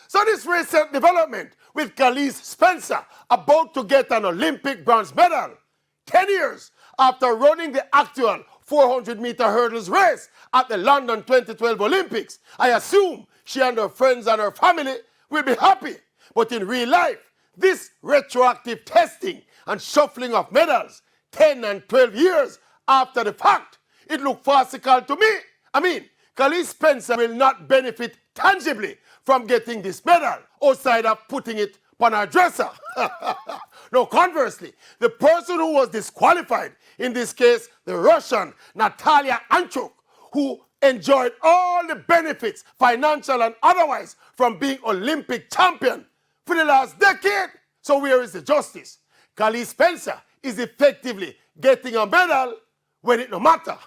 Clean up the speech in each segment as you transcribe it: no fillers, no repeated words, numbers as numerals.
So this recent development with Kaliese Spencer about to get an Olympic bronze medal 10 years after running the actual 400-meter hurdles race at the London 2012 Olympics, I assume she and her friends and her family will be happy. But in real life, this retroactive testing and shuffling of medals 10 and 12 years after the fact, it looked farcical to me. I mean, Kaliese Spencer will not benefit tangibly from getting this medal outside of putting it on her dresser. No, conversely, the person who was disqualified, in this case, the Russian Natalia Anchuk, who enjoyed all the benefits, financial and otherwise, from being Olympic champion for the last decade. So where is the justice? Kaliese Spencer is effectively getting a medal when it no matter.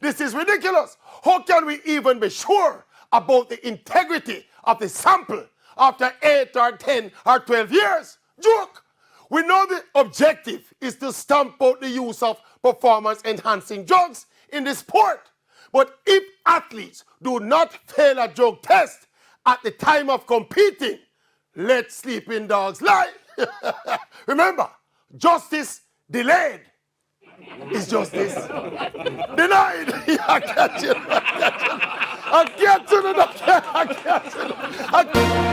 This is ridiculous. How can we even be sure about the integrity of the sample after 8 or 10 or 12 years? Joke! We know the objective is to stamp out the use of performance-enhancing drugs in the sport. But if athletes do not fail a drug test at the time of competing, let sleeping dogs lie. Remember, justice delayed is justice denied. I can't. I can't.